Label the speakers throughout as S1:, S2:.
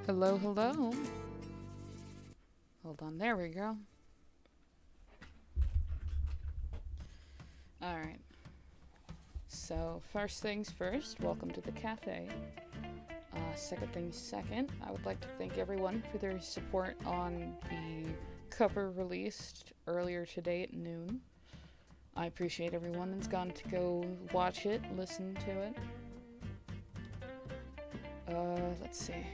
S1: Hello, hello. Hold on, there we go. Alright. So, first things first, welcome to the cafe. Second things second, I would like to thank everyone for their support on the cover released earlier today at noon. I appreciate everyone that's gone to go watch it, listen to it. Let's see.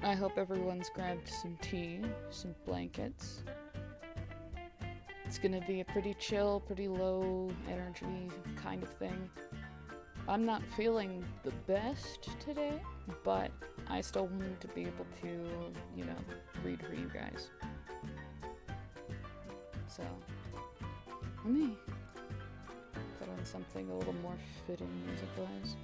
S1: I hope everyone's grabbed some tea, some blankets. It's gonna be a pretty chill, pretty low energy kind of thing. I'm not feeling the best today, but I still wanted to be able to, read for you guys. So, let me put on something a little more fitting music-wise.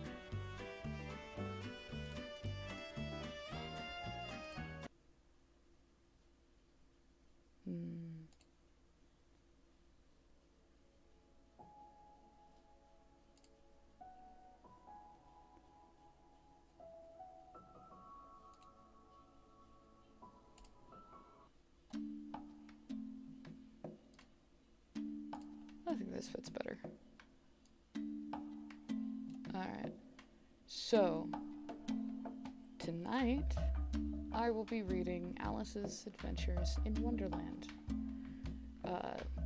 S1: I think this fits better. Alright. So, tonight, I will be reading Alice's Adventures in Wonderland.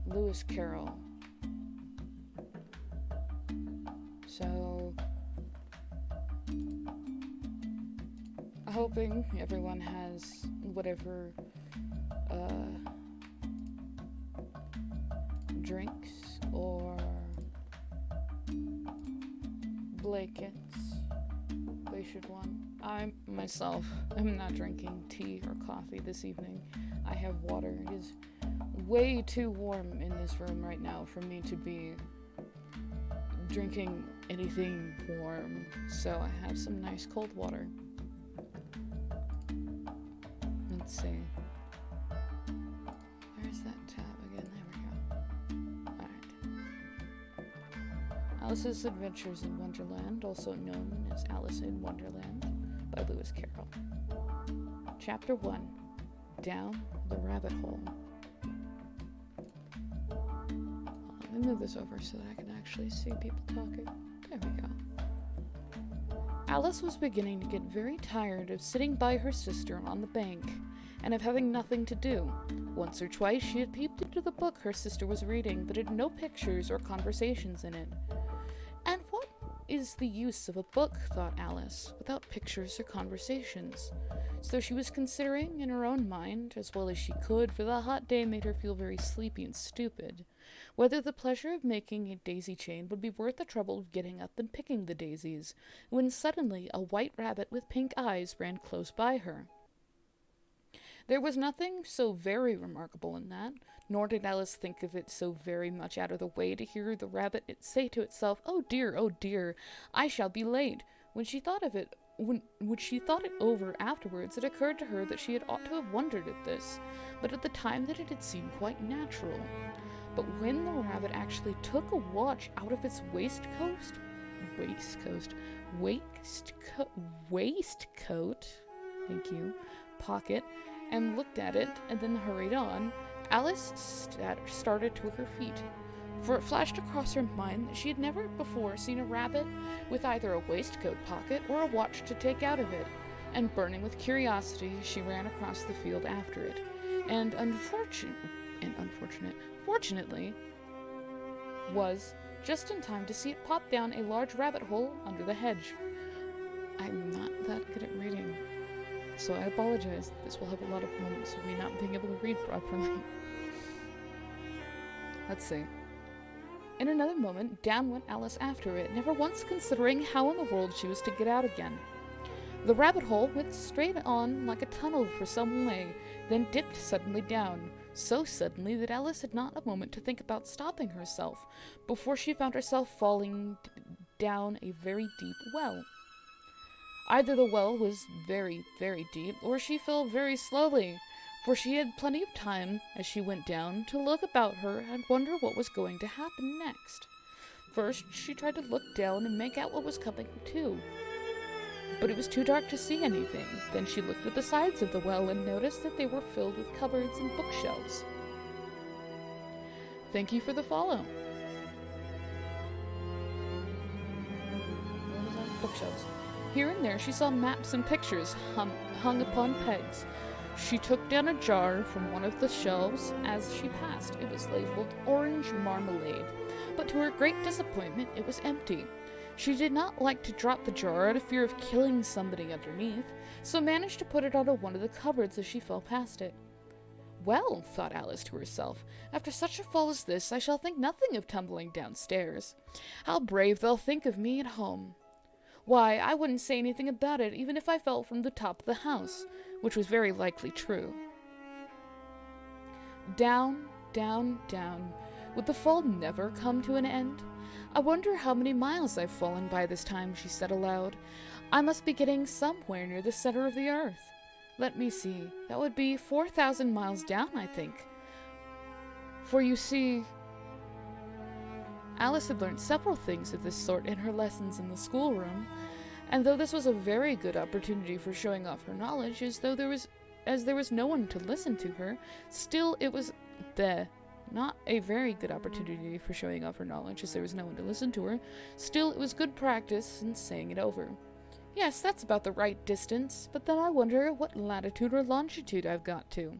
S1: Lewis Carroll. So, hoping everyone has whatever drinks or blankets they should want. I myself am not drinking tea or coffee this evening. I have water. It is way too warm in this room right now for me to be drinking anything warm, so I have some nice cold water. Let's see. Where's that tab again? There we go. Alright. Alice's Adventures in Wonderland, also known as Alice in Wonderland, by Lewis Carroll. Chapter 1. Down the Rabbit Hole. Let me move this over so that I can actually see people talking. There we go. Alice was beginning to get very tired of sitting by her sister on the bank, and of having nothing to do. Once or twice she had peeped into the book her sister was reading, but it had no pictures or conversations in it. And what is the use of a book, thought Alice, without pictures or conversations? So she was considering in her own mind, as well as she could, for the hot day made her feel very sleepy and stupid, whether the pleasure of making a daisy chain would be worth the trouble of getting up and picking the daisies, when suddenly a white rabbit with pink eyes ran close by her. There was nothing so very remarkable in that, nor did Alice think of it so very much out of the way to hear the rabbit say to itself, oh dear, I shall be late." When she thought it over afterwards, it occurred to her that she had ought to have wondered at this, but at the time that it had seemed quite natural. But when the rabbit actually took a watch out of its waistcoat, thank you, pocket, and looked at it, and then hurried on, Alice started to her feet, for it flashed across her mind that she had never before seen a rabbit with either a waistcoat pocket or a watch to take out of it, and burning with curiosity, she ran across the field after it, and fortunately, was just in time to see it pop down a large rabbit hole under the hedge. I'm not that good at reading, so I apologize. This will have a lot of moments of me not being able to read properly. Let's see. In another moment, down went Alice after it, never once considering how in the world she was to get out again. The rabbit hole went straight on like a tunnel for some way, then dipped suddenly down, so suddenly that Alice had not a moment to think about stopping herself, before she found herself falling down a very deep well. Either the well was very, very deep, or she fell very slowly, for she had plenty of time, as she went down, to look about her and wonder what was going to happen next. First, she tried to look down and make out what was coming to, but it was too dark to see anything. Then she looked at the sides of the well and noticed that they were filled with cupboards and bookshelves. Thank you for the follow. What was that? Bookshelves. Here and there she saw maps and pictures hung upon pegs. She took down a jar from one of the shelves as she passed. It was labeled Orange Marmalade, but to her great disappointment it was empty. She did not like to drop the jar out of fear of killing somebody underneath, so managed to put it onto one of the cupboards as she fell past it. Well, thought Alice to herself, after such a fall as this, I shall think nothing of tumbling downstairs. How brave they'll think of me at home. Why, I wouldn't say anything about it, even if I fell from the top of the house, which was very likely true. Down, down, down. Would the fall never come to an end? I wonder how many miles I've fallen by this time, she said aloud. I must be getting somewhere near the center of the earth. Let me see. That would be 4,000 miles down, I think. For you see, Alice had learned several things of this sort in her lessons in the schoolroom, and though this was a very good opportunity for showing off her knowledge, as there was no one to listen to her, still it was not a very good opportunity for showing off her knowledge, as there was no one to listen to her. Still, it was good practice in saying it over. Yes, that's about the right distance, but then I wonder what latitude or longitude I've got to.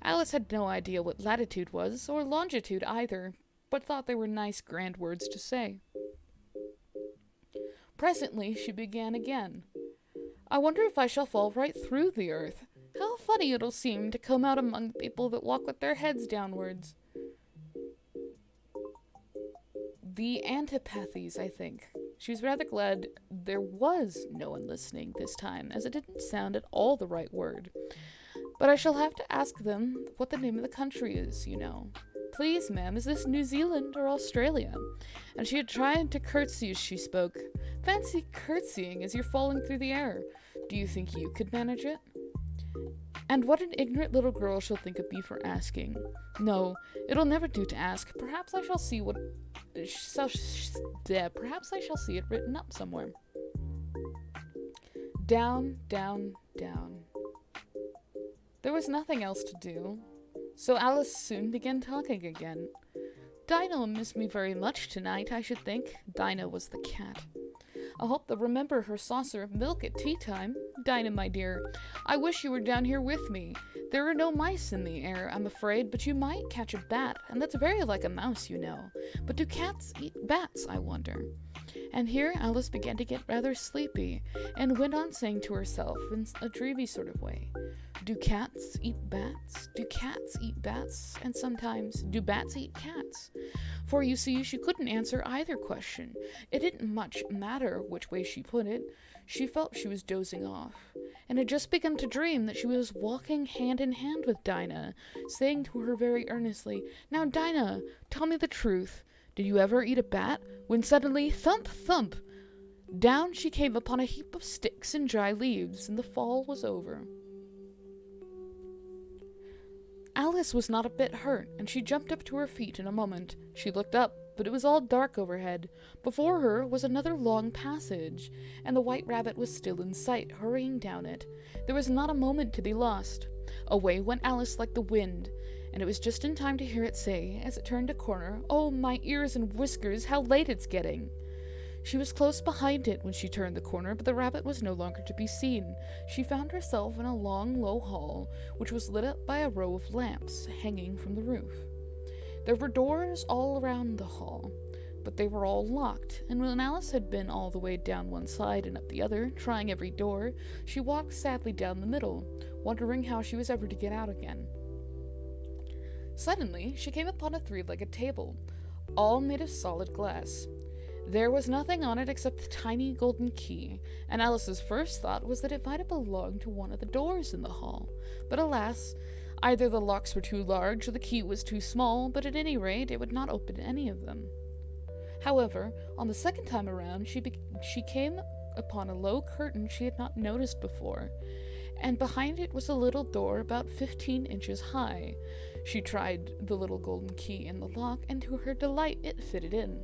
S1: Alice had no idea what latitude was, or longitude either, but thought they were nice grand words to say. Presently she began again. I wonder if I shall fall right through the earth. How funny it'll seem to come out among people that walk with their heads downwards. The antipathies, I think. She was rather glad there was no one listening this time, as it didn't sound at all the right word. But I shall have to ask them what the name of the country is, you know. Please, ma'am, is this New Zealand or Australia? And she had tried to curtsy as she spoke. Fancy curtsying as you're falling through the air. Do you think you could manage it? And what an ignorant little girl she'll think of me for asking. No, it'll never do to ask. Perhaps I shall see perhaps I shall see it written up somewhere. Down, down, down. There was nothing else to do, so Alice soon began talking again. Dinah will miss me very much tonight, I should think. Dinah was the cat. I hope they'll remember her saucer of milk at tea time. Dinah, my dear, I wish you were down here with me. There are no mice in the air, I'm afraid, but you might catch a bat, and that's very like a mouse, you know. But do cats eat bats, I wonder? And here Alice began to get rather sleepy, and went on saying to herself in a dreamy sort of way, do cats eat bats? Do cats eat bats? And sometimes, do bats eat cats? For you see, she couldn't answer either question. It didn't much matter which way she put it. She felt she was dozing off, and had just begun to dream that she was walking hand in hand with Dinah, saying to her very earnestly, Now, Dinah, tell me the truth. Did you ever eat a bat? When suddenly, thump, thump, down she came upon a heap of sticks and dry leaves, and the fall was over. Alice was not a bit hurt, and she jumped up to her feet in a moment. She looked up, but it was all dark overhead. Before her was another long passage, and the White Rabbit was still in sight, hurrying down it. There was not a moment to be lost. Away went Alice like the wind, and it was just in time to hear it say, as it turned a corner, Oh, my ears and whiskers, how late it's getting! She was close behind it when she turned the corner, but the rabbit was no longer to be seen. She found herself in a long, low hall, which was lit up by a row of lamps hanging from the roof. There were doors all around the hall, but they were all locked, and when Alice had been all the way down one side and up the other, trying every door, she walked sadly down the middle, wondering how she was ever to get out again. Suddenly, she came upon a three-legged table, all made of solid glass. There was nothing on it except the tiny golden key, and Alice's first thought was that it might have belonged to one of the doors in the hall. But alas, either the locks were too large or the key was too small, but at any rate it would not open any of them. However, on the second time around, she came upon a low curtain she had not noticed before, and behind it was a little door about 15 inches high. She tried the little golden key in the lock, and to her delight it fitted in.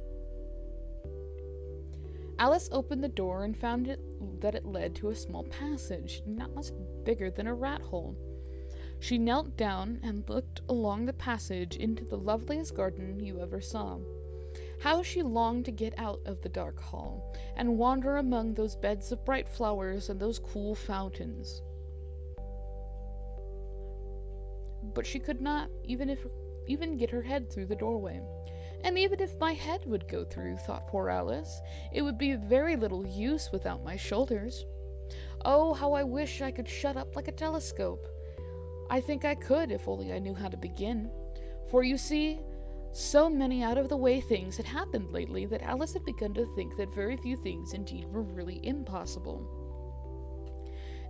S1: Alice opened the door and found that it led to a small passage, not much bigger than a rat hole. She knelt down and looked along the passage into the loveliest garden you ever saw. How she longed to get out of the dark hall, and wander among those beds of bright flowers and those cool fountains. But she could not even get her head through the doorway. And even if my head would go through, thought poor Alice, it would be of very little use without my shoulders. Oh, how I wish I could shut up like a telescope. I think I could, if only I knew how to begin. For you see, so many out-of-the-way things had happened lately that Alice had begun to think that very few things indeed were really impossible.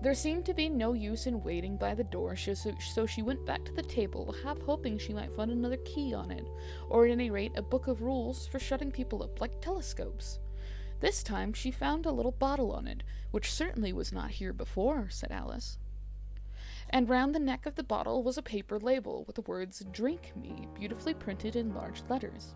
S1: There seemed to be no use in waiting by the door, so she went back to the table, half hoping she might find another key on it, or at any rate a book of rules for shutting people up like telescopes. This time she found a little bottle on it, which certainly was not here before, said Alice. And round the neck of the bottle was a paper label with the words, Drink Me, beautifully printed in large letters.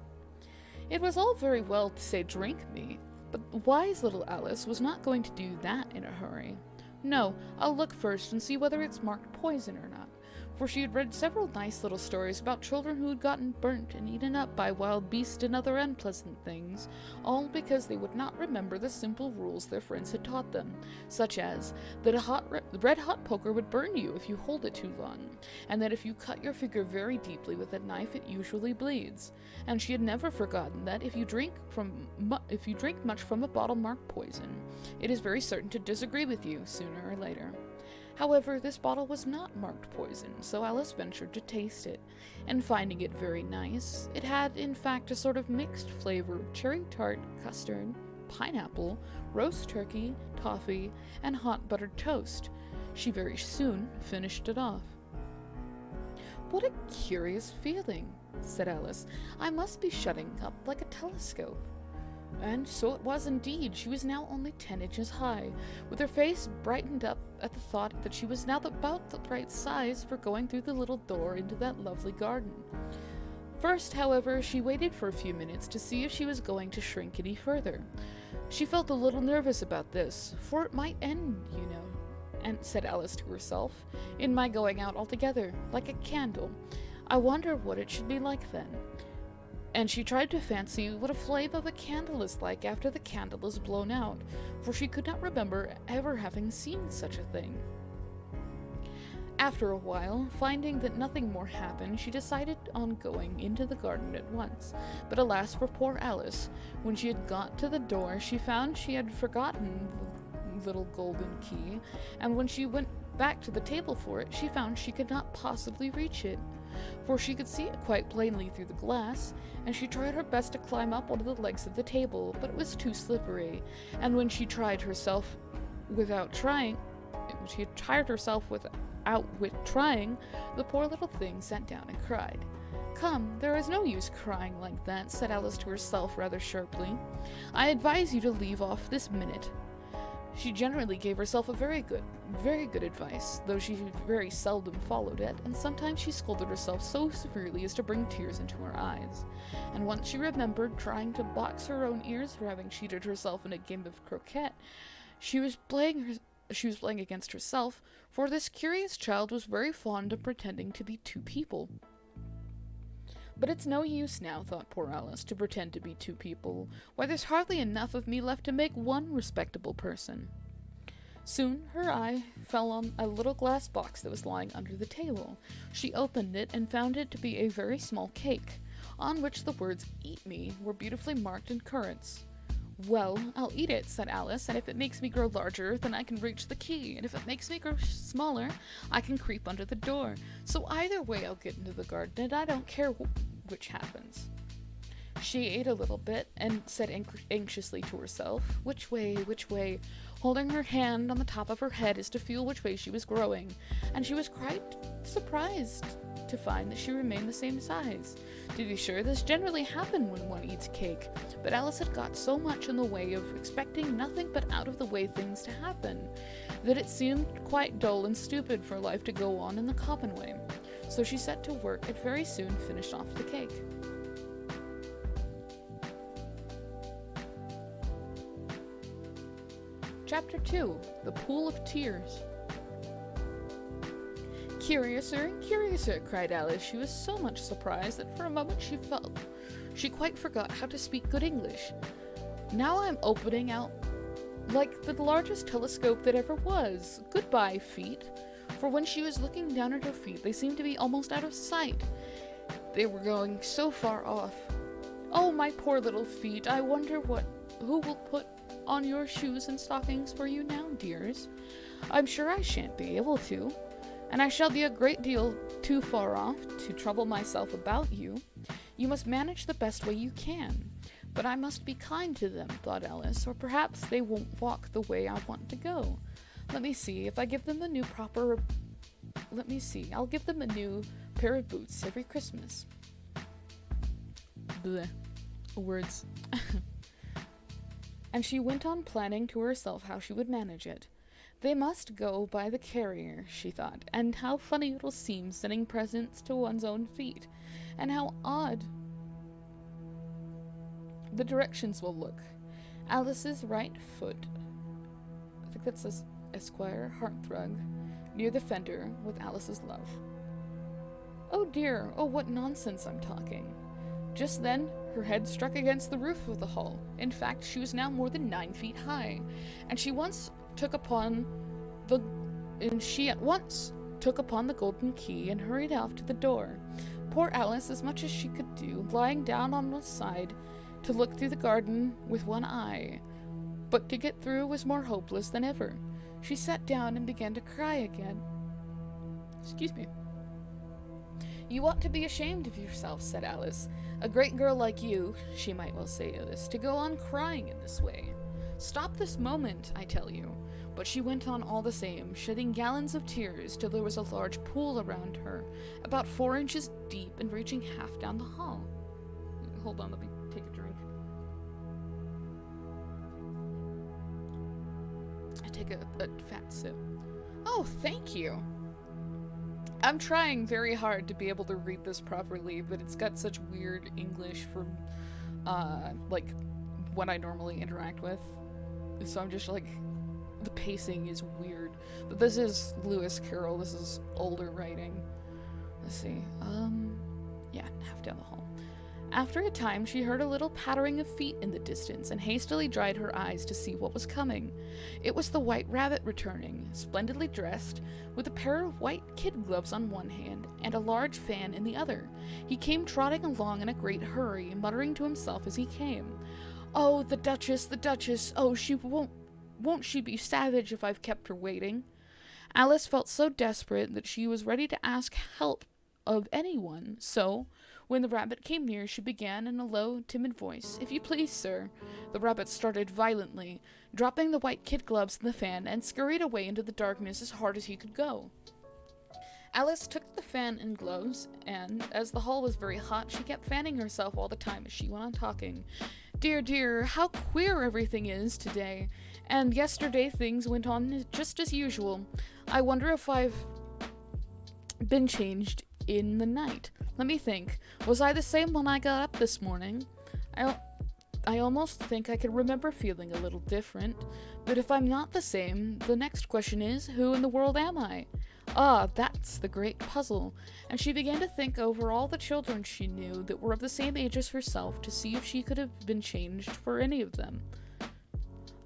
S1: It was all very well to say drink me, but wise little Alice was not going to do that in a hurry. No, I'll look first and see whether it's marked poison or not, for she had read several nice little stories about children who had gotten burnt and eaten up by wild beasts and other unpleasant things, all because they would not remember the simple rules their friends had taught them, such as that a red-hot poker would burn you if you hold it too long, and that if you cut your finger very deeply with a knife it usually bleeds, and she had never forgotten that if you drink much from a bottle marked poison, it is very certain to disagree with you sooner or later. However, this bottle was not marked poison, so Alice ventured to taste it, and finding it very nice, it had in fact a sort of mixed flavor of cherry tart, custard, pineapple, roast turkey, toffee, and hot buttered toast. She very soon finished it off. "What a curious feeling," said Alice. "I must be shutting up like a telescope." And so it was indeed. She was now only 10 inches high, with her face brightened up at the thought that she was now about the right size for going through the little door into that lovely garden. First, however, she waited for a few minutes to see if she was going to shrink any further. She felt a little nervous about this, for it might end, you know, and said Alice to herself, "in my going out altogether, like a candle. I wonder what it should be like then." And she tried to fancy what a flame of a candle is like after the candle is blown out, for she could not remember ever having seen such a thing. After a while, finding that nothing more happened, she decided on going into the garden at once. But alas for poor Alice, when she had got to the door, she found she had forgotten the little golden key, and when she went back to the table for it, she found she could not possibly reach it, for she could see it quite plainly through the glass, and she tried her best to climb up onto the legs of the table, but it was too slippery, and when she tried herself without trying, the poor little thing sat down and cried. "Come, there is no use crying like that," said Alice to herself rather sharply. "I advise you to leave off this minute." She generally gave herself a very good advice, though she very seldom followed it, and sometimes she scolded herself so severely as to bring tears into her eyes. And once she remembered trying to box her own ears for having cheated herself in a game of croquet. She was playing against herself, for this curious child was very fond of pretending to be two people. "But it's no use now," thought poor Alice, "to pretend to be two people. Why, there's hardly enough of me left to make one respectable person." Soon her eye fell on a little glass box that was lying under the table. She opened it and found it to be a very small cake, on which the words "Eat me" were beautifully marked in currants. "Well, I'll eat it," said Alice, "and if it makes me grow larger, then I can reach the key, and if it makes me grow smaller, I can creep under the door. So either way I'll get into the garden, and I don't care which happens." She ate a little bit, and said anxiously to herself, which way, holding her hand on the top of her head as to feel which way she was growing, and she was quite surprised to find that she remained the same size. To be sure, this generally happened when one eats cake, but Alice had got so much in the way of expecting nothing but out-of-the-way things to happen, that it seemed quite dull and stupid for life to go on in the common way. So she set to work and very soon finished off the cake. Chapter 2. The Pool of Tears. "Curiouser and curiouser," cried Alice. She was so much surprised that for a moment she quite forgot how to speak good English. "Now I'm opening out like the largest telescope that ever was. Goodbye, feet." For when she was looking down at her feet, they seemed to be almost out of sight. They were going so far off. "Oh, my poor little feet, I wonder who will put on your shoes and stockings for you now, dears? I'm sure I shan't be able to, and I shall be a great deal too far off to trouble myself about you. You must manage the best way you can. But I must be kind to them," thought Alice, "or perhaps they won't walk the way I want to go. Let me see, I'll give them a new pair of boots every Christmas." Bleh. Words. And she went on planning to herself how she would manage it. They must go by the carrier, she thought, and how funny it'll seem sending presents to one's own feet, and how odd the directions will look. Alice's right foot, I think that says Esquire, hearthrug, near the fender, with Alice's love. Oh dear, oh what nonsense I'm talking. Just then, her head struck against the roof of the hall. In fact, she was now more than 9 feet high, and she at once took upon the golden key and hurried off to the door. Poor Alice, as much as she could do, lying down on one side to look through the garden with one eye, but to get through was more hopeless than ever. She sat down and began to cry again. Excuse me. You ought to be ashamed of yourself, said Alice. A great girl like you, she might well say this, to go on crying in this way. Stop this moment, I tell you. But she went on all the same, shedding gallons of tears till there was a large pool around her, about 4 inches deep and reaching half down the hall. Hold on, let me take a drink. I take a fat sip. Oh, thank you. I'm trying very hard to be able to read this properly, but it's got such weird English from, like, what I normally interact with. So I'm just like, the pacing is weird. But this is Lewis Carroll. This is older writing. Let's see. Yeah, half down the hall. After a time, she heard a little pattering of feet in the distance and hastily dried her eyes to see what was coming. It was the White Rabbit returning, splendidly dressed, with a pair of white kid gloves on one hand and a large fan in the other. He came trotting along in a great hurry, muttering to himself as he came, "Oh, the Duchess, the Duchess! Oh, she won't she be savage if I've kept her waiting?" Alice felt so desperate that she was ready to ask help of anyone, so, when the rabbit came near, she began in a low, timid voice, "If you please, sir." The rabbit started violently, dropping the white kid gloves and the fan, and scurried away into the darkness as hard as he could go. Alice took the fan and gloves, and, as the hall was very hot, she kept fanning herself all the time as she went on talking. "Dear, dear, how queer everything is today, and yesterday things went on just as usual. I wonder if I've been changed in the night. Let me think. Was I the same when I got up this morning? I almost think I can remember feeling a little different. But if I'm not the same, the next question is, who in the world am I? Ah, that's the great puzzle." And she began to think over all the children she knew that were of the same age as herself to see if she could have been changed for any of them.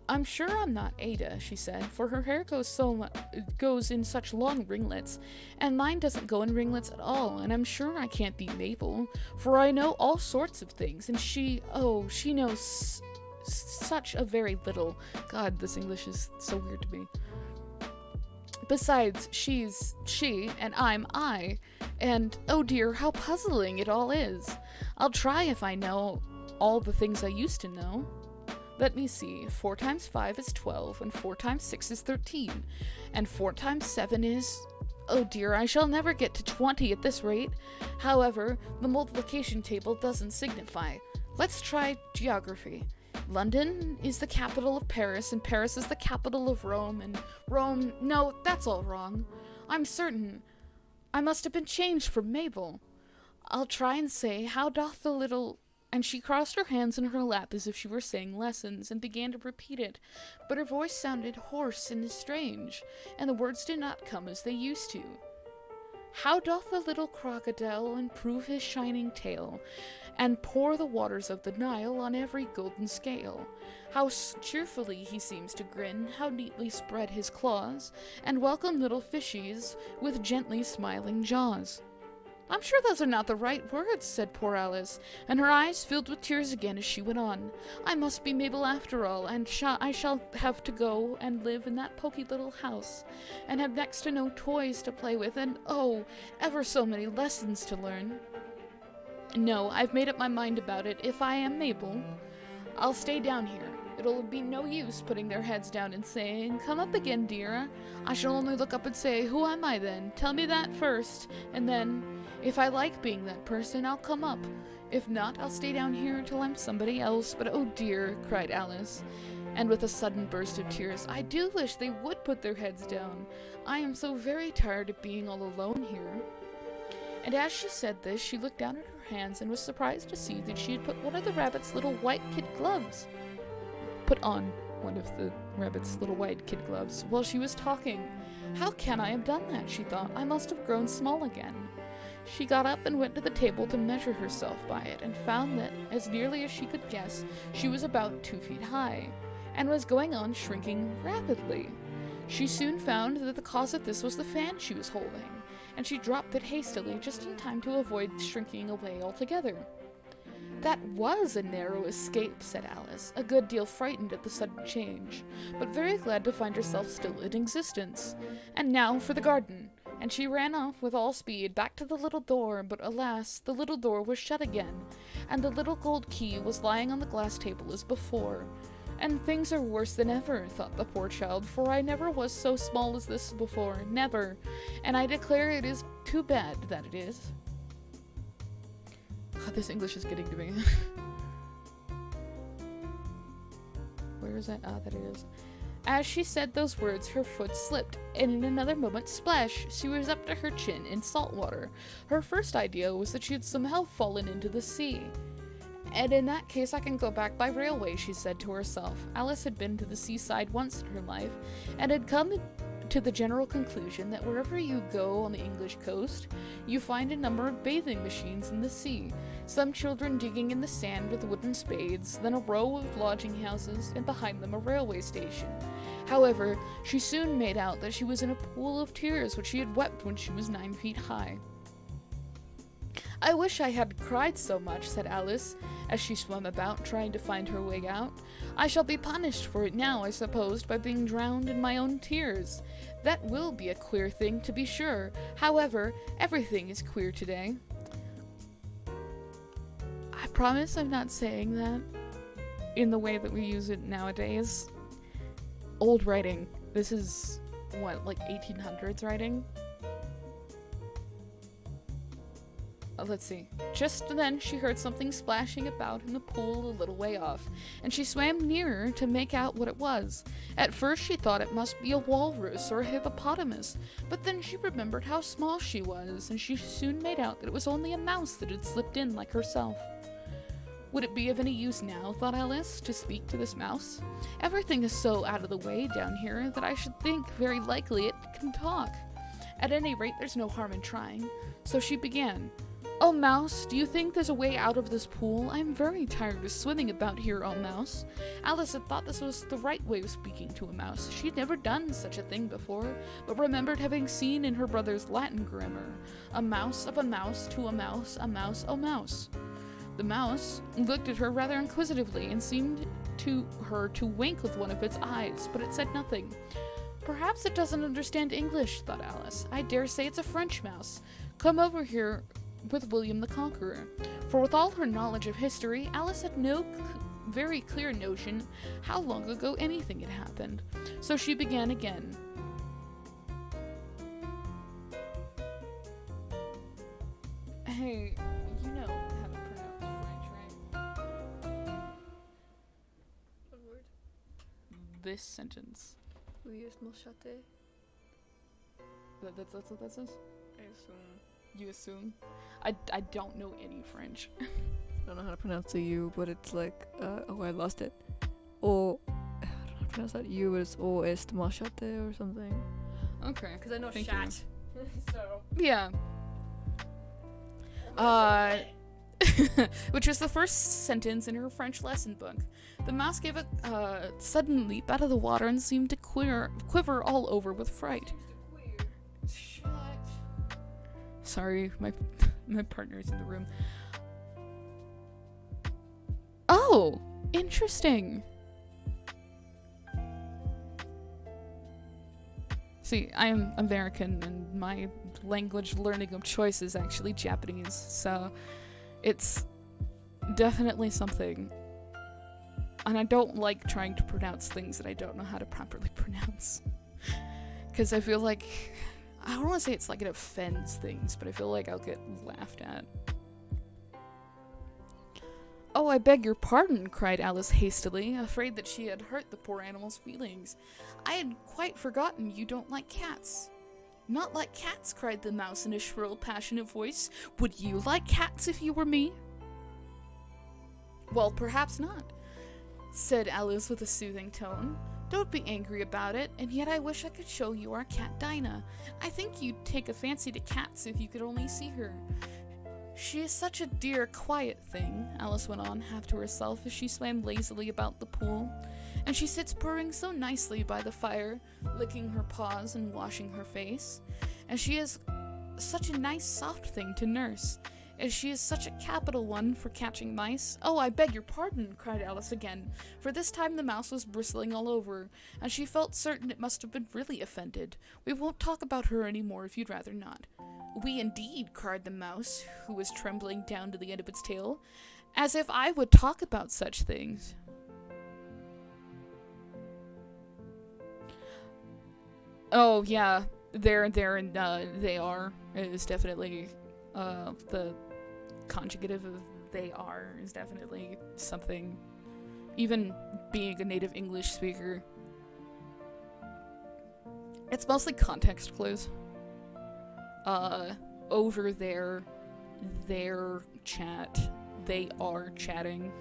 S1: "I'm sure I'm not Ada," she said, "for her hair goes in such long ringlets, and mine doesn't go in ringlets at all, and I'm sure I can't be Mabel, for I know all sorts of things, and she knows such a very little." God, this English is so weird to me. "Besides, she's she, and I'm I, and oh dear, how puzzling it all is. I'll try if I know all the things I used to know. Let me see, 4 times 5 is 12, and 4 times 6 is 13, and 4 times 7 is... Oh dear, I shall never get to 20 at this rate. However, the multiplication table doesn't signify. Let's try geography. London is the capital of Paris, and Paris is the capital of Rome, and Rome... No, that's all wrong. I'm certain I must have been changed for Mabel. I'll try and say, how doth the little... And she crossed her hands in her lap as if she were saying lessons, and began to repeat it, but her voice sounded hoarse and strange, and the words did not come as they used to. "How doth the little crocodile improve his shining tail, and pour the waters of the Nile on every golden scale? How cheerfully he seems to grin, how neatly spread his claws, and welcome little fishies with gently smiling jaws." "I'm sure those are not the right words," said poor Alice, and her eyes filled with tears again as she went on. "I must be Mabel after all, and I shall have to go and live in that poky little house, and have next to no toys to play with, and oh, ever so many lessons to learn. No, I've made up my mind about it. If I am Mabel, I'll stay down here. It'll be no use putting their heads down and saying, 'Come up again, dear.' I shall only look up and say, 'Who am I then? Tell me that first,' and then, if I like being that person, I'll come up. If not, I'll stay down here until I'm somebody else. But oh dear," cried Alice, and with a sudden burst of tears, "I do wish they would put their heads down. I am so very tired of being all alone here." And as she said this, she looked down at her hands and was surprised to see that she had put one of the rabbit's little white kid gloves while she was talking. "How can I have done that?" she thought. "I must have grown small again." She got up and went to the table to measure herself by it, and found that, as nearly as she could guess, she was about 2 feet high, and was going on shrinking rapidly. She soon found that the cause of this was the fan she was holding, and she dropped it hastily just in time to avoid shrinking away altogether. That was a narrow escape, said Alice, a good deal frightened at the sudden change, but very glad to find herself still in existence. And now for the garden. And she ran off with all speed back to the little door, but alas, the little door was shut again, and the little gold key was lying on the glass table as before. And things are worse than ever, thought the poor child, for I never was so small as this before, never, and I declare it is too bad that it is. God, this English is getting to me. Where is that? Ah, that it is. As she said those words, her foot slipped, and in another moment, splash, she was up to her chin in salt water. Her first idea was that she had somehow fallen into the sea. And in that case, I can go back by railway, she said to herself. Alice had been to the seaside once in her life, and had come to the general conclusion that wherever you go on the English coast, you find a number of bathing machines in the sea, some children digging in the sand with wooden spades, then a row of lodging houses, and behind them a railway station. However, she soon made out that she was in a pool of tears which she had wept when she was 9 feet high. I wish I had cried so much, said Alice, as she swam about, trying to find her way out. I shall be punished for it now, I suppose, by being drowned in my own tears. That will be a queer thing, to be sure. However, everything is queer today. I promise I'm not saying that in the way that we use it nowadays. Old writing. This is, what, like 1800s writing? Let's see. Just then she heard something splashing about in the pool a little way off, and she swam nearer to make out what it was. At first she thought it must be a walrus or a hippopotamus, but then she remembered how small she was, and she soon made out that it was only a mouse that had slipped in like herself. Would it be of any use now, thought Alice, to speak to this mouse? Everything is so out of the way down here that I should think very likely it can talk. At any rate, there's no harm in trying. So she began. Oh, Mouse, do you think there's a way out of this pool? I'm very tired of swimming about here, oh, Mouse. Alice had thought this was the right way of speaking to a mouse. She'd never done such a thing before, but remembered having seen in her brother's Latin grammar, a mouse of a mouse to a mouse, oh, mouse. The mouse looked at her rather inquisitively and seemed to her to wink with one of its eyes, but it said nothing. Perhaps it doesn't understand English, thought Alice. I dare say it's a French mouse. Come over here with William the Conqueror. For with all her knowledge of history, Alice had no very clear notion how long ago anything had happened. So she began again. Hey, you know how to pronounce French, right?
S2: What word?
S1: This sentence.
S2: Oui, est mochate.
S1: That's what that says?
S2: I assume.
S1: You assume? I don't know any French.
S2: I don't know how to pronounce the U, but it's like, oh, I lost it. O, I don't know how to pronounce that U, but it's O est mochate or something.
S1: Okay.
S2: Because I know
S1: Thank
S2: chat. So.
S1: Yeah. Which was the first sentence in her French lesson book. The mouse gave a sudden leap out of the water and seemed to quiver all over with fright. Shut. Sorry, my partner's in the room. Oh, interesting. See, I'm American and my language learning of choice is actually Japanese, so it's definitely something. And I don't like trying to pronounce things that I don't know how to properly pronounce. Because I feel like, I don't want to say it's like it offends things, but I feel like I'll get laughed at. Oh, I beg your pardon, cried Alice hastily, afraid that she had hurt the poor animal's feelings. I had quite forgotten you don't like cats. Not like cats, cried the mouse in a shrill, passionate voice. Would you like cats if you were me? Well, perhaps not, said Alice with a soothing tone. Don't be angry about it, and yet I wish I could show you our cat Dinah. I think you'd take a fancy to cats if you could only see her. She is such a dear, quiet thing, Alice went on, half to herself, as she swam lazily about the pool. And she sits purring so nicely by the fire, licking her paws and washing her face. And she is such a nice, soft thing to nurse. as she is such a capital one for catching mice. Oh, I beg your pardon, cried Alice again, for this time the mouse was bristling all over, and she felt certain it must have been really offended. We won't talk about her any more if you'd rather not. We indeed, cried the mouse, who was trembling down to the end of its tail, as if I would talk about such things. Oh, yeah, there and they are is definitely, the conjugative of they are is definitely something, even being a native English speaker, it's mostly context clues. Over there, their chat, they are chatting.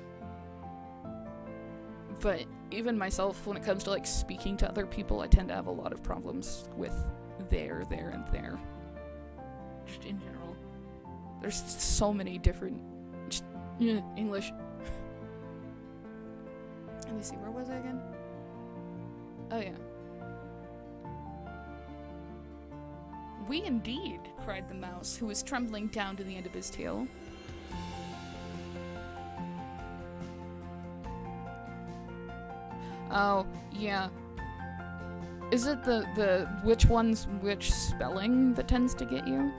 S1: But even myself, when it comes to like speaking to other people, I tend to have a lot of problems with there, and there. Just in general. There's so many different English. Let me see, where was I again? Oh yeah. We indeed, cried the mouse, who was trembling down to the end of his tail. Oh, yeah. Is it the which one's which spelling that tends to get you?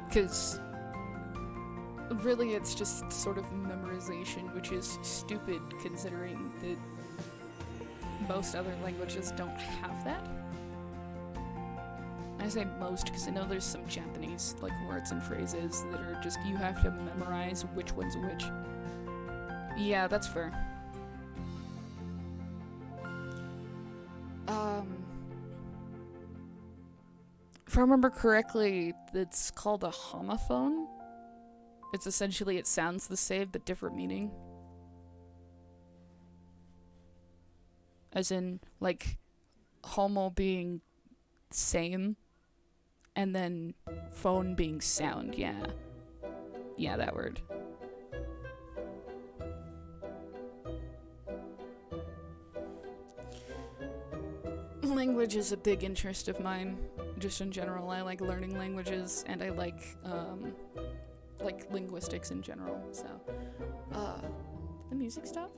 S1: Because really it's just sort of memorization, which is stupid considering that most other languages don't have that. I say most because I know there's some Japanese like words and phrases that are just you have to memorize which one's which. Yeah, that's fair. If I remember correctly, it's called a homophone. It's essentially, it sounds the same but different meaning. As in, like, homo being same, and then phone being sound, yeah. Yeah, that word. Language is a big interest of mine, just in general. I like learning languages, and I like linguistics in general, so. Did the music stop?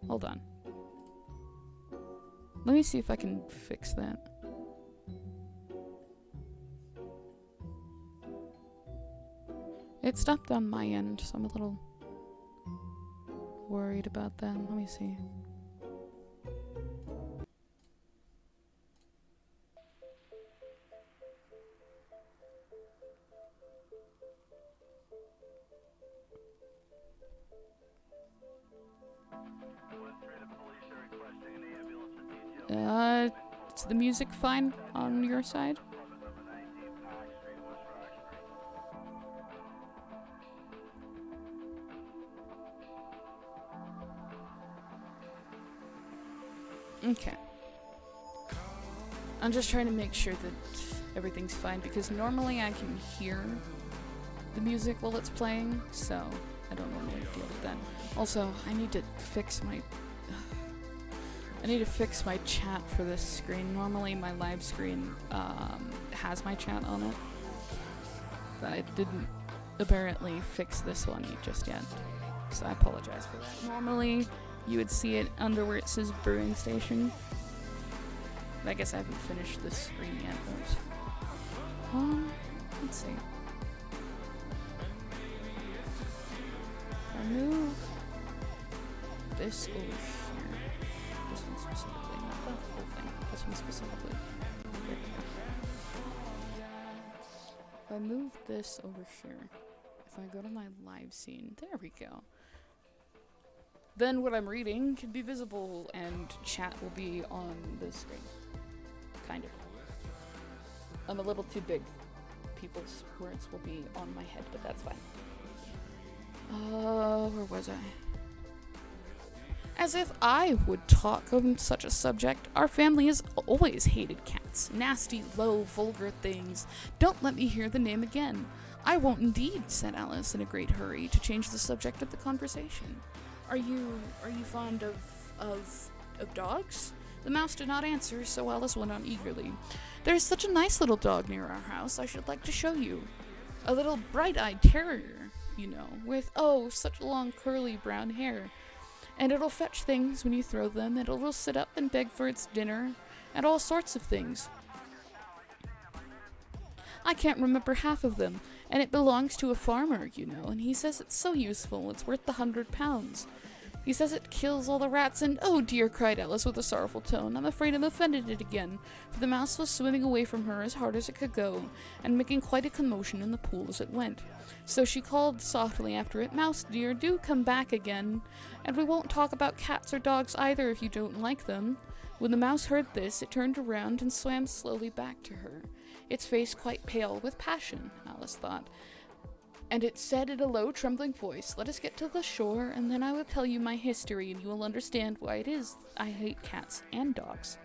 S1: Hold on. Let me see if I can fix that. It stopped on my end, so I'm a little worried about that. Let me see. Is the music fine on your side? Okay. I'm just trying to make sure that everything's fine, because normally I can hear the music while it's playing, so I don't normally deal with that. Also, I need to fix my chat for this screen. Normally my live screen has my chat on it, but I didn't apparently fix this one just yet, so I apologize for that. Normally you would see it under where it says brewing station. I guess I haven't finished this screen yet, but let's see. I move this over here. This one specifically, not the whole thing. This one specifically. There we go. If I move this over here, if I go to my live scene, there we go. Then what I'm reading can be visible and chat will be on the screen. Kind of. I'm a little too big. People's words will be on my head, but that's fine. Where was I? As if I would talk on such a subject. Our family has always hated cats. Nasty, low, vulgar things. Don't let me hear the name again. I won't indeed, said Alice in a great hurry to change the subject of the conversation. Are you fond of of dogs? The mouse did not answer, so Alice went on eagerly. There is such a nice little dog near our house, I should like to show you. A little bright-eyed terrier, you know, with, oh, such long curly brown hair. And it'll fetch things when you throw them, and it'll sit up and beg for its dinner, and all sorts of things. I can't remember half of them, and it belongs to a farmer, you know, and he says it's so useful, it's worth £100. He says it kills all the rats, and oh dear, cried Alice with a sorrowful tone, I'm afraid I'm offended it again, for the mouse was swimming away from her as hard as it could go, and making quite a commotion in the pool as it went. So she called softly after it, Mouse dear, do come back again, and we won't talk about cats or dogs either if you don't like them. When the mouse heard this, it turned around and swam slowly back to her, its face quite pale with passion, Alice thought. And it said in a low, trembling voice, let us get to the shore, and then I will tell you my history, and you will understand why it is I hate cats and dogs.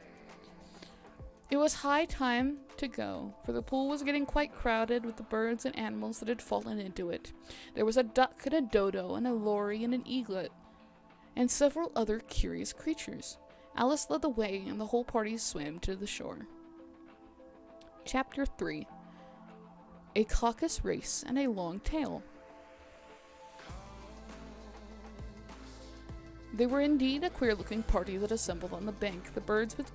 S1: It was high time to go, for the pool was getting quite crowded with the birds and animals that had fallen into it. There was a duck and a dodo and a lory and an eaglet, and several other curious creatures. Alice led the way, and the whole party swam to the shore. Chapter 3. A caucus race and a long tail. They were indeed a queer-looking party that assembled on the bank, the birds with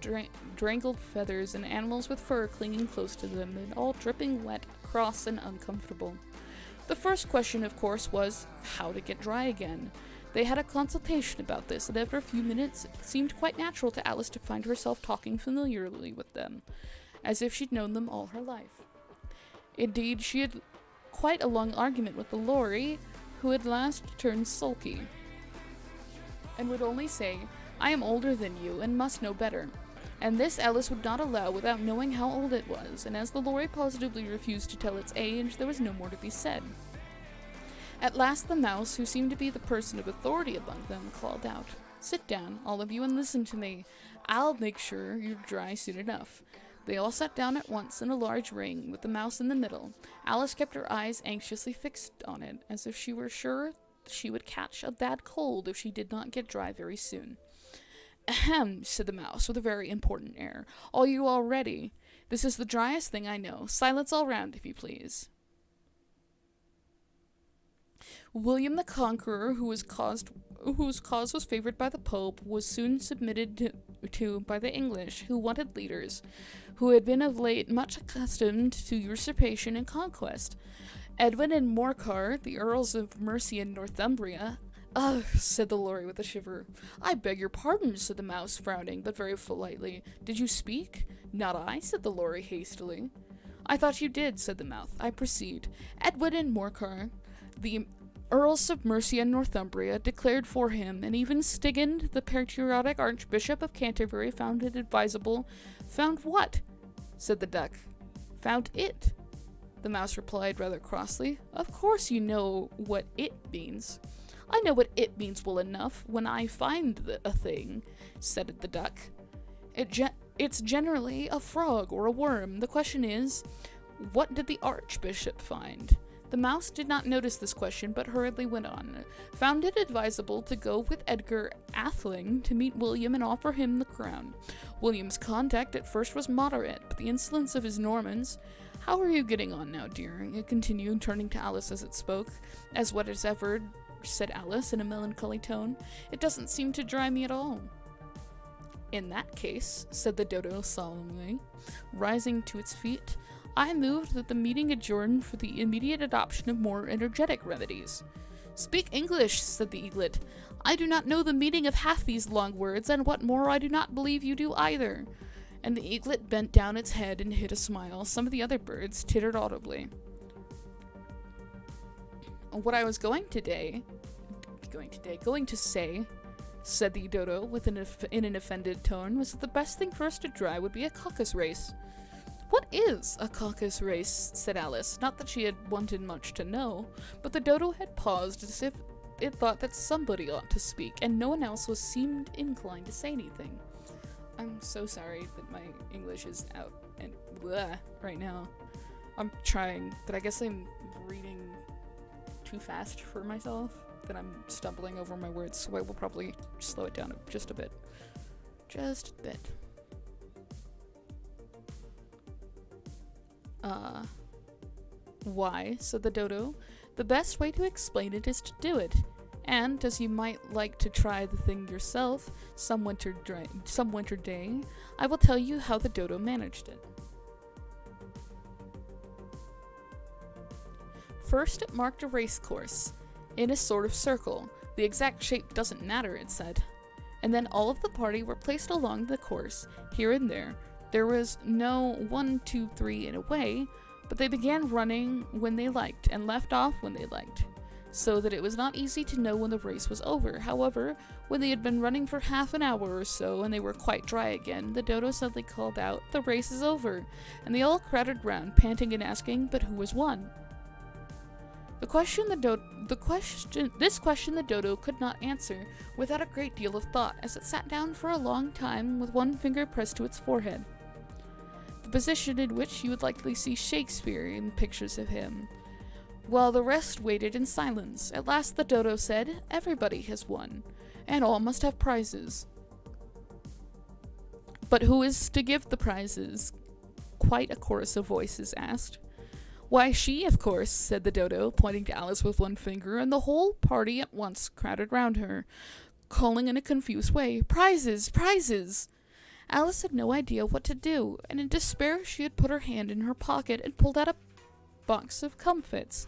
S1: draggled feathers and animals with fur clinging close to them, and all dripping wet, cross, and uncomfortable. The first question, of course, was how to get dry again. They had a consultation about this, and after a few minutes it seemed quite natural to Alice to find herself talking familiarly with them, as if she'd known them all her life. Indeed, she had quite a long argument with the lory, who at last turned sulky, and would only say, I am older than you, and must know better. And this Alice would not allow without knowing how old it was, and as the lory positively refused to tell its age, there was no more to be said. At last the mouse, who seemed to be the person of authority among them, called out, Sit down, all of you, and listen to me. I'll make sure you're dry soon enough. They all sat down at once in a large ring, with the mouse in the middle. Alice kept her eyes anxiously fixed on it, as if she were sure she would catch a bad cold if she did not get dry very soon. Ahem, said the mouse, with a very important air. Are you all ready? This is the driest thing I know. Silence all round, if you please. William the Conqueror, whose cause was favored by the Pope, was soon submitted to by the English, who wanted leaders, who had been of late much accustomed to usurpation and conquest. Edwin and Morcar, the Earls of Mercia and Northumbria. Ugh, said the lory with a shiver. I beg your pardon, said the mouse, frowning, but very politely. Did you speak? Not I, said the lory hastily. I thought you did, said the mouse. I proceed. Edwin and Morcar, the Earls of Mercia and Northumbria, declared for him, and even Stigand, the patriotic Archbishop of Canterbury, found it advisable. Found what? Said the duck. Found it, the mouse replied rather crossly. Of course you know what it means. I know what it means well enough when I find a thing, said the duck. It's generally a frog or a worm. The question is, what did the Archbishop find? The mouse did not notice this question, but hurriedly went on. Found it advisable to go with Edgar Atheling to meet William and offer him the crown. William's conduct at first was moderate, but the insolence of his Normans... How are you getting on now, dear? It continued, turning to Alice as it spoke. As wet as ever, said Alice in a melancholy tone. It doesn't seem to dry me at all. In that case, said the dodo solemnly, rising to its feet, I moved that the meeting adjourn for the immediate adoption of more energetic remedies. Speak English, said the eaglet. I do not know the meaning of half these long words, and what more I do not believe you do either. And the eaglet bent down its head and hid a smile. Some of the other birds tittered audibly. What I was going to say, said the dodo in an offended tone, was that the best thing for us to try would be a caucus race. What is a caucus race? Said Alice. Not that she had wanted much to know, but the dodo had paused as if it thought that somebody ought to speak, and no one else seemed inclined to say anything. I'm so sorry that my English is out and bleh right now. I'm trying, but I guess I'm reading too fast for myself. that I'm stumbling over my words, so I will probably slow it down just a bit. Just a bit. Why, said the dodo. The best way to explain it is to do it. And, as you might like to try the thing yourself some winter day, I will tell you how the dodo managed it. First, it marked a race course, in a sort of circle. The exact shape doesn't matter, it said. And then all of the party were placed along the course, here and there. There was no 1, 2, 3 in a way, but they began running when they liked, and left off when they liked, so that it was not easy to know when the race was over. However, when they had been running for half an hour or so, and they were quite dry again, the dodo suddenly called out, "The race is over," and they all crowded round, panting and asking, "But who has won?" This question the dodo could not answer without a great deal of thought, as it sat down for a long time with one finger pressed to its forehead, the position in which you would likely see Shakespeare in pictures of him, while the rest waited in silence. At last the dodo said, "Everybody has won, and all must have prizes." "But who is to give the prizes?" quite a chorus of voices asked. "Why, she, of course," said the dodo, pointing to Alice with one finger, and the whole party at once crowded round her, calling in a confused way, "Prizes! Prizes!" Alice had no idea what to do, and in despair she had put her hand in her pocket and pulled out a box of comfits.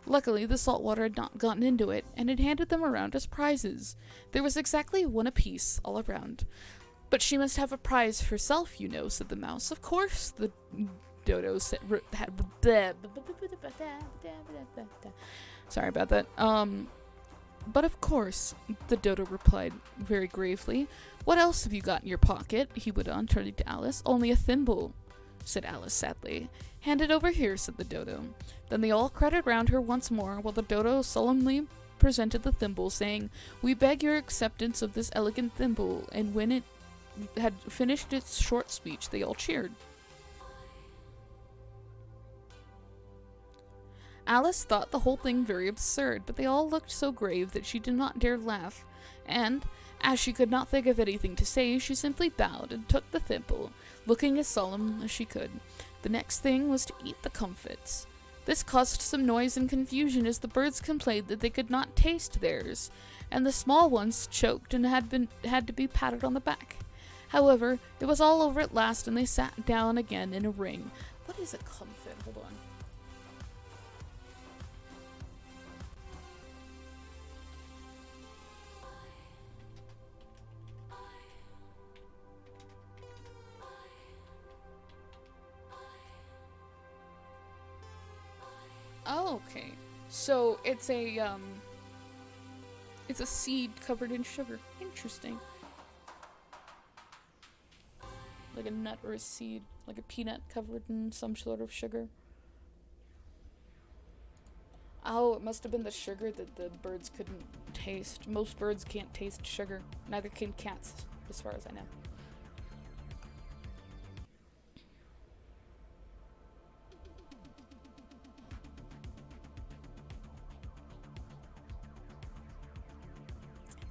S1: Luckily, the salt water had not gotten into it, and had handed them around as prizes. There was exactly one apiece, all around. "But she must have a prize herself, you know," said the mouse. "Of course," the dodo said. Sorry about that. "But of course," the dodo replied very gravely. "What else have you got in your pocket?" he went on, turning to Alice. "Only a thimble," said Alice sadly. "Hand it over here," said the dodo. Then they all crowded round her once more, while the dodo solemnly presented the thimble, saying, "We beg your acceptance of this elegant thimble," and when it had finished its short speech, they all cheered. Alice thought the whole thing very absurd, but they all looked so grave that she did not dare laugh, and, as she could not think of anything to say, she simply bowed and took the thimble, looking as solemn as she could. The next thing was to eat the comfits. This caused some noise and confusion, as the birds complained that they could not taste theirs, and the small ones choked and had to be patted on the back. However, it was all over at last, and they sat down again in a ring. What is a comfit? Hold on. Oh, okay. So it's a seed covered in sugar. Interesting. Like a nut or a seed, like a peanut covered in some sort of sugar. Oh, it must have been the sugar that the birds couldn't taste. Most birds can't taste sugar. Neither can cats, as far as I know.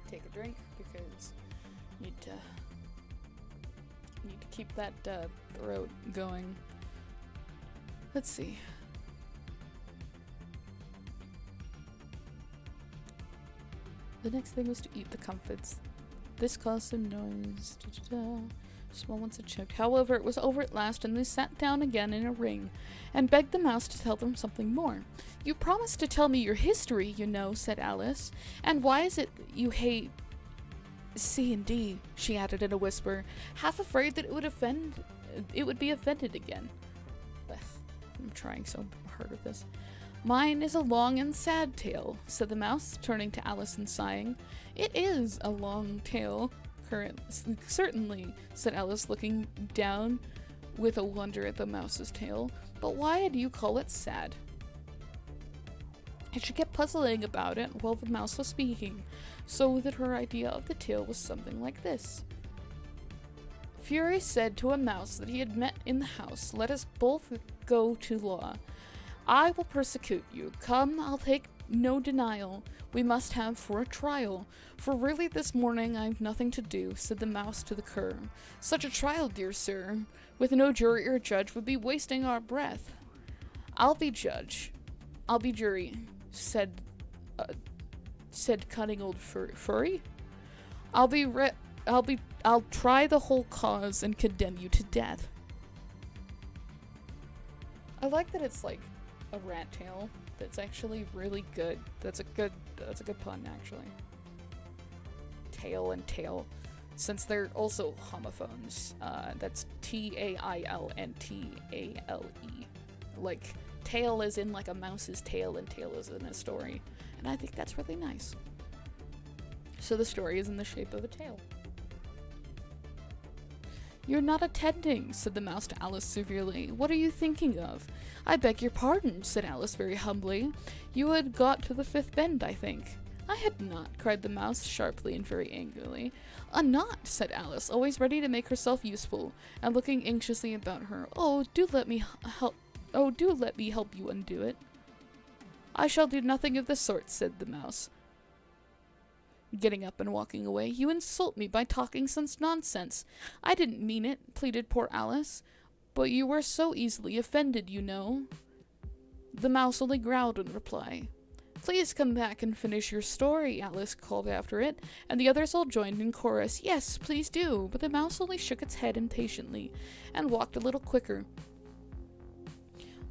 S1: Take a drink because need to keep that throat going. Let's see. The next thing was to eat the comfits. This caused some noise. Small ones had choked. However, it was over at last, and they sat down again in a ring, and begged the mouse to tell them something more. "You promised to tell me your history, you know," said Alice. "And why is it you hate C and D?" she added in a whisper, half afraid that it would be offended again. I'm trying so hard with this. "Mine is a long and sad tale," said the mouse, turning to Alice and sighing. "It is a long tale, certainly," said Alice, looking down with a wonder at the mouse's tail. "But why do you call it sad?" And she kept puzzling about it while the mouse was speaking, so that her idea of the tale was something like this. "Fury said to a mouse that he had met in the house, 'Let us both go to law. I will persecute you. Come, I'll take no denial, we must have for a trial. For really this morning I've nothing to do, said the mouse to the cur. Such a trial, dear sir, with no jury or judge would be wasting our breath. I'll be judge. I'll be jury, said cunning old furry. I'll try the whole cause and condemn you to death. I like that it's like a rat tail that's actually really good. That's a good pun, actually. Tail and tail. Since they're also homophones. That's Tail and Tale. Like, tail is in like a mouse's tail and tail is in a story. And I think that's really nice. So the story is in the shape of a tail. You're not attending, said the mouse to Alice severely. What are you thinking of? I beg your pardon, said Alice very humbly. You had got to the fifth bend, I think. I had not, cried the mouse sharply and very angrily. Not, said Alice, always ready to make herself useful, and looking anxiously about her. Oh, do let me help you undo it. I shall do nothing of the sort, said the mouse, getting up and walking away. You insult me by talking such nonsense. I didn't mean it, pleaded poor Alice. But you were so easily offended, you know. The mouse only growled in reply. Please come back and finish your story, Alice called after it, and the others all joined in chorus. Yes, please do, but the mouse only shook its head impatiently and walked a little quicker.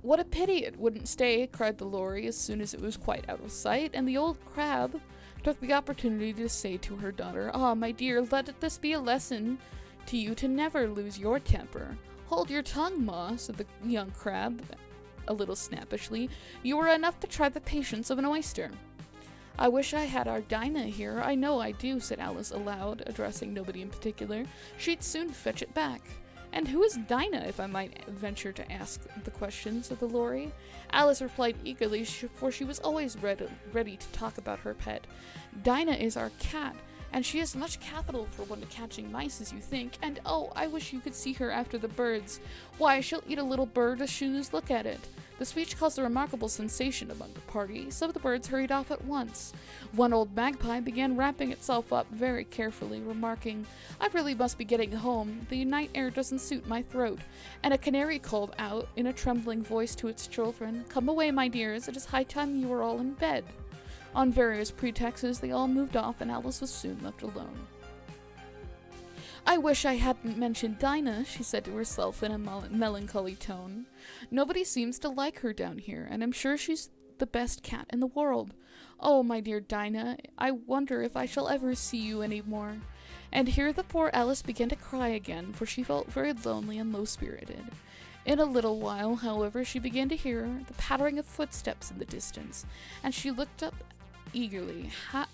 S1: What a pity it wouldn't stay, cried the lorry as soon as it was quite out of sight, and the old crab took the opportunity to say to her daughter, Ah, my dear, let this be a lesson to you to never lose your temper. Hold your tongue, Ma, said the young crab, a little snappishly. You are enough to try the patience of an oyster. I wish I had our Dinah here. I know I do, said Alice aloud, addressing nobody in particular. She'd soon fetch it back. And who is Dinah, if I might venture to ask the question, said the lorry. Alice replied eagerly, for she was always ready to talk about her pet. Dinah is our cat, and she has much capital for one catching mice, as you think, and oh, I wish you could see her after the birds. Why, she'll eat a little bird as soon as look at it. The speech caused a remarkable sensation among the party. Some of the birds hurried off at once. One old magpie began wrapping itself up very carefully, remarking, I really must be getting home. The night air doesn't suit my throat. And a canary called out in a trembling voice to its children, Come away, my dears, it is high time you were all in bed. On various pretexts, they all moved off, and Alice was soon left alone. I wish I hadn't mentioned Dinah, she said to herself in a melancholy tone. Nobody seems to like her down here, and I'm sure she's the best cat in the world. Oh, my dear Dinah, I wonder if I shall ever see you any more. And here the poor Alice began to cry again, for she felt very lonely and low-spirited. In a little while, however, she began to hear the pattering of footsteps in the distance, and she looked up eagerly, half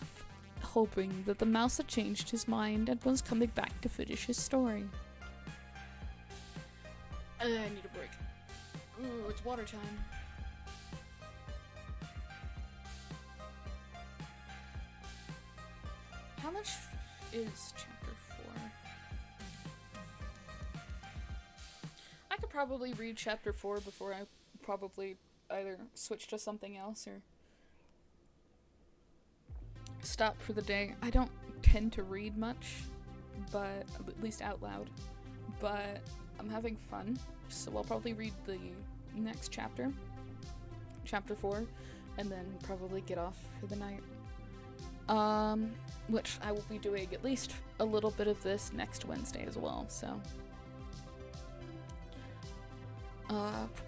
S1: hoping that the mouse had changed his mind and was coming back to finish his story. I need a break. Ooh, it's water time. How much is chapter 4? I could probably read chapter 4 before I probably either switch to something else or stop for the day. I don't tend to read much, but at least out loud, but I'm having fun, so I'll probably read the next chapter 4, and then probably get off for the night. Which I will be doing at least a little bit of this next Wednesday as well, so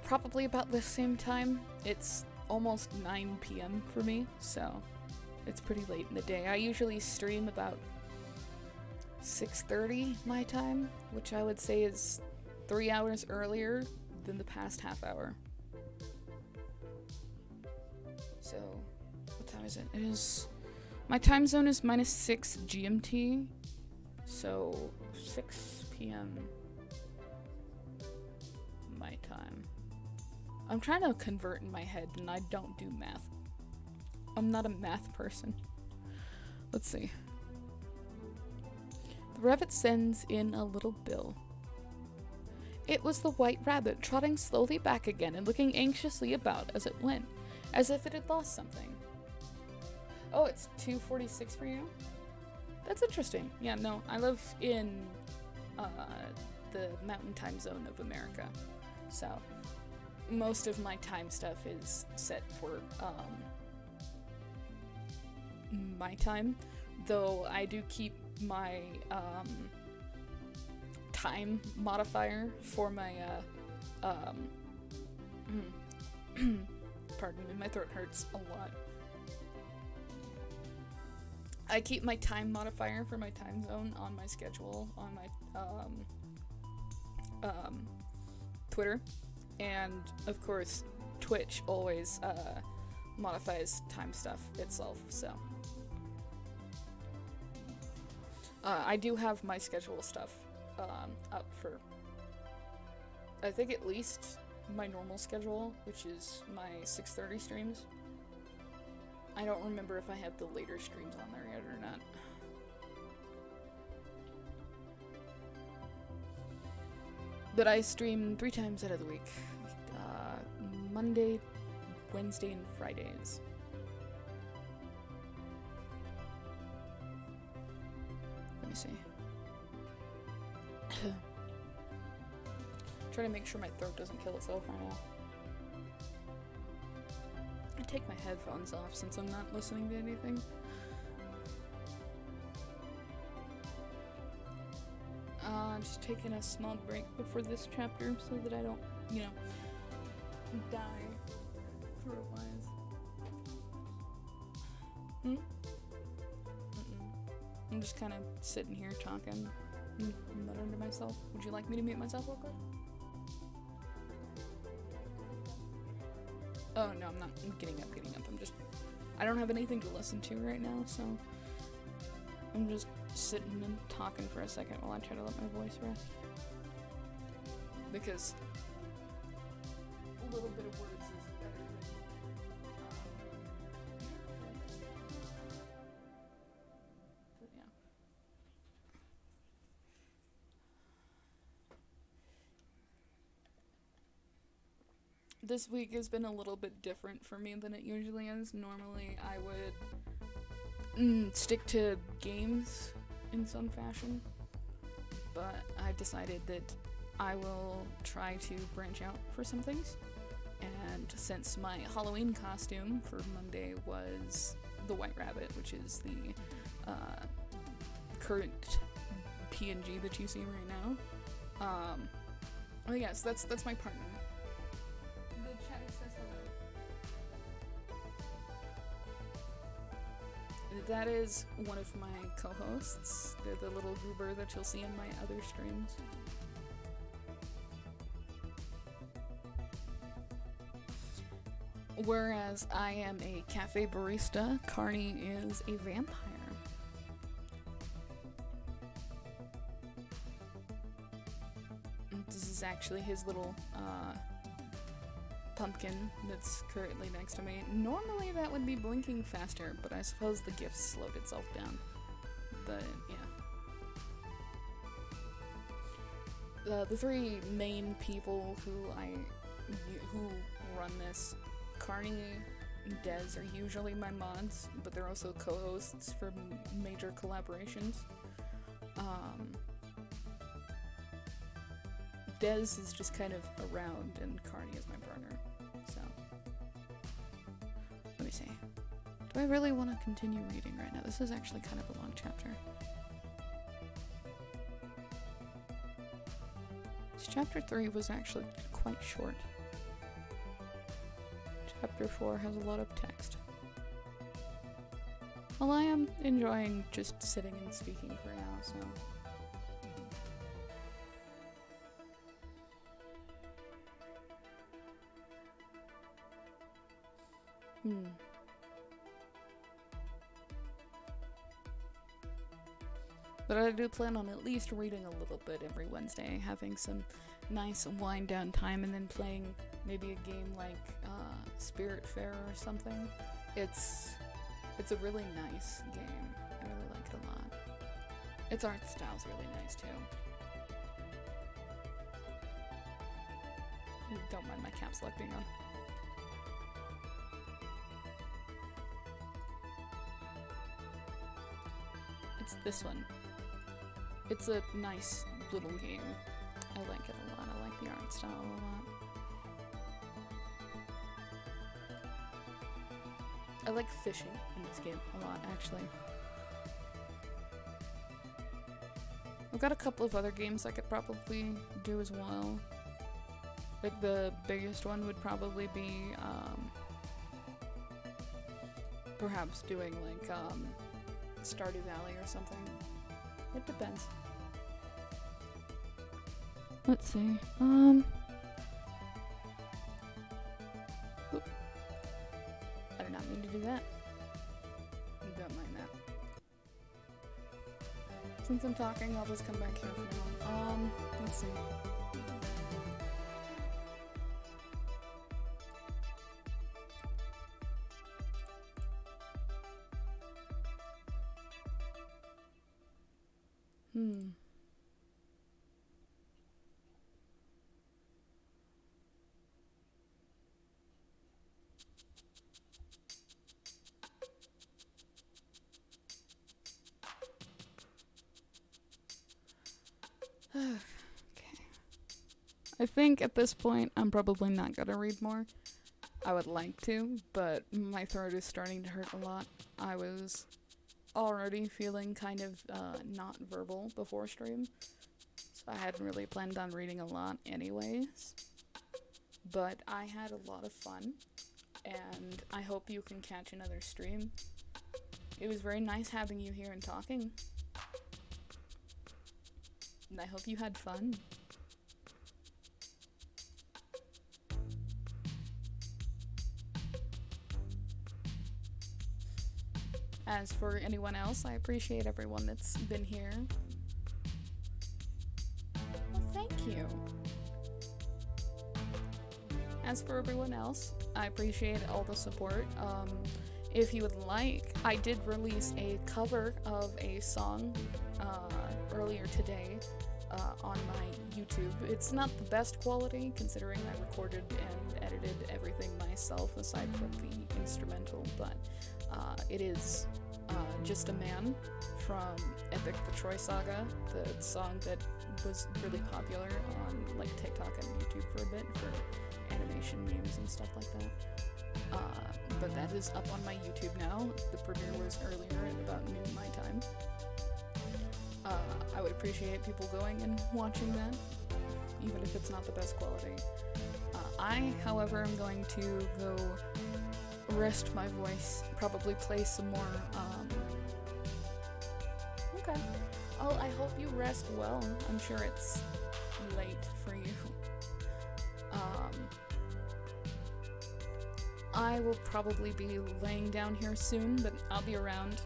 S1: probably about the same time. It's almost 9 p.m. for me, so it's pretty late in the day. I usually stream about 6:30 my time, which I would say is 3 hours earlier than the past half hour. So, what time is it? It is... My time zone is -6 GMT, so 6 p.m. my time. I'm trying to convert in my head, and I don't do math. I'm not a math person. Let's see. The rabbit sends in a little bill. It was the white rabbit, trotting slowly back again and looking anxiously about as it went, as if it had lost something. Oh, it's 2:46 for you? That's interesting. Yeah, no, I live in the mountain time zone of America. So, most of my time stuff is set for my time. Though I do keep my time modifier for my pardon me, my throat hurts a lot. I keep my time modifier for my time zone on my schedule on my Twitter, and of course Twitch always modifies time stuff itself, so I do have my schedule stuff up for, I think, at least my normal schedule, which is my 6:30 streams. I don't remember if I have the later streams on there yet or not. But I stream 3 times out of the week. Monday, Wednesday, and Fridays. Let me see. Try to make sure my throat doesn't kill itself right now. I take my headphones off since I'm not listening to anything. Just taking a small break before this chapter so that I don't, die throat-wise. I'm just kind of sitting here talking, muttering to myself. Would you like me to mute myself real quick? Oh, no, I'm not getting up. I don't have anything to listen to right now, so I'm just sitting and talking for a second while I try to let my voice rest. Because a little bit of words is better than, but yeah. This week has been a little bit different for me than it usually is. Normally I would stick to games in some fashion, but I decided that I will try to branch out for some things. And since my Halloween costume for Monday was the White Rabbit, which is the current PNG that you see right now, oh yes, that's my partner. The chat says hello. That is one of my co-hosts. They're the little goober that you'll see in my other streams. Whereas I am a cafe barista, Carney is a vampire. This is actually his little pumpkin that's currently next to me. Normally that would be blinking faster, but I suppose the gift slowed itself down. But yeah. The 3 main people who run this, Carney and Dez, are usually my mods, but they're also co-hosts for major collaborations. Dez is just kind of around, and Carney is my partner. So, let me see. Do I really want to continue reading right now? This is actually kind of a long chapter. Chapter 3 was actually quite short. Chapter 4 has a lot of text. Well, I am enjoying just sitting and speaking for now, so... But I do plan on at least reading a little bit every Wednesday, having some nice wind down time, and then playing maybe a game like Spirit Fair or something. It's a really nice game. I really like it a lot. Its art style's really nice too. Don't mind my caps lock being on. It's this one. It's a nice little game. I like it a lot. I like the art style a lot. I like fishing in this game a lot, actually. I've got a couple of other games I could probably do as well. Like the biggest one would probably be perhaps doing like Stardew Valley or something. It depends. Let's see. Oop. I did not mean to do that. Don't mind that. Since I'm talking, I'll just come back here for now. Let's see. Okay. I think at this point I'm probably not gonna read more. I would like to, but my throat is starting to hurt a lot. I was already feeling kind of not verbal before stream, so I hadn't really planned on reading a lot anyways. But I had a lot of fun, and I hope you can catch another stream. It was very nice having you here and talking. And I hope you had fun. As for anyone else, I appreciate everyone that's been here. Well, thank you. As for everyone else, I appreciate all the support. If you would like, I did release a cover of a song earlier today on my YouTube. It's not the best quality, considering I recorded and edited everything myself aside from the instrumental, but it is Just a Man from Epic the Troy Saga, the song that was really popular on like TikTok and YouTube for a bit for animation memes and stuff like that. But that is up on my YouTube now. The premiere was earlier at about noon my time. I would appreciate people going and watching that, even if it's not the best quality. I, however, am going to go rest my voice, probably play some more, okay. Oh, I hope you rest well. I'm sure it's late for you. I will probably be laying down here soon, but I'll be around.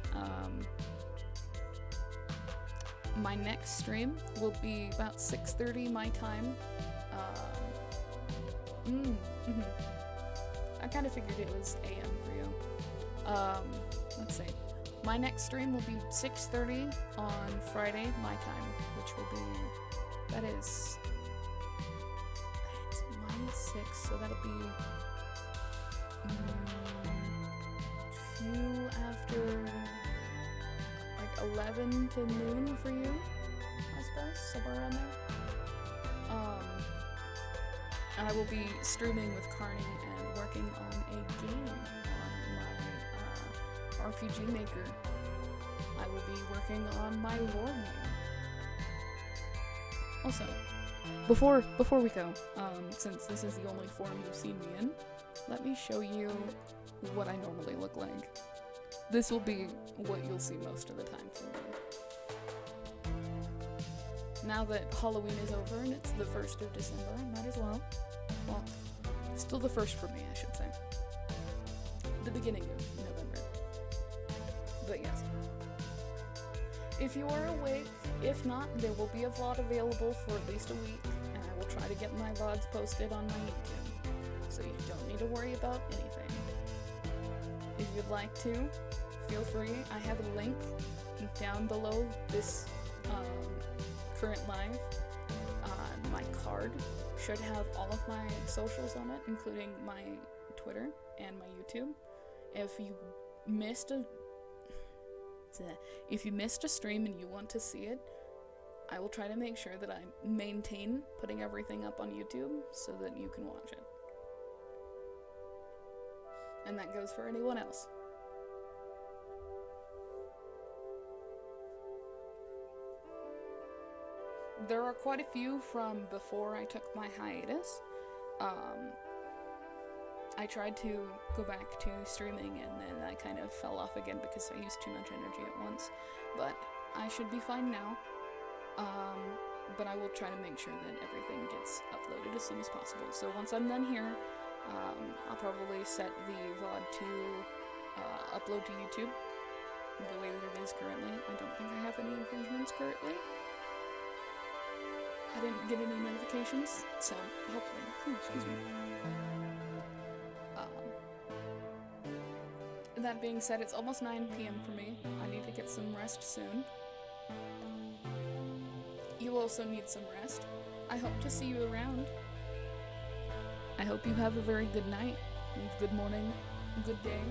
S1: My next stream will be about 6:30 my time. I kind of figured it was AM for you. Let's see. My next stream will be 6:30 on Friday my time, which will be, that is, it's -6, so that'll be few after like 11 to noon for you, I suppose, somewhere around there. I will be streaming with Carney and working on a game on my RPG Maker. I will be working on my lore game. Also, before we go, since this is the only form you've seen me in, let me show you what I normally look like. This will be what you'll see most of the time from me. Now that Halloween is over and it's the 1st of December, I might as well. Well, still the 1st for me, I should say. The beginning of November. But yes. If you are awake, if not, there will be a VOD available for at least a week, and I will try to get my VODs posted on my YouTube, so you don't need to worry about anything. If you'd like to, feel free. I have a link down below this current live. My card should have all of my socials on it, including my Twitter and my YouTube. If you missed If you missed a stream and you want to see it, I will try to make sure that I maintain putting everything up on YouTube so that you can watch it. And that goes for anyone else. There are quite a few from before I took my hiatus. I tried to go back to streaming and then I kind of fell off again because I used too much energy at once. But I should be fine now. But I will try to make sure that everything gets uploaded as soon as possible. So once I'm done here, I'll probably set the VOD to upload to YouTube the way that it is currently. I don't think I have any infringements currently. I didn't get any notifications, so hopefully. Excuse me. That being said, it's almost 9 p.m. for me. I need to get some rest soon. You also need some rest. I hope to see you around. I hope you have a very good night, good morning, good day,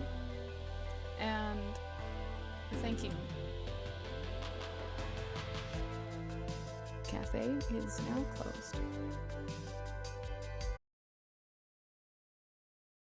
S1: and thank you. Cafe is now closed.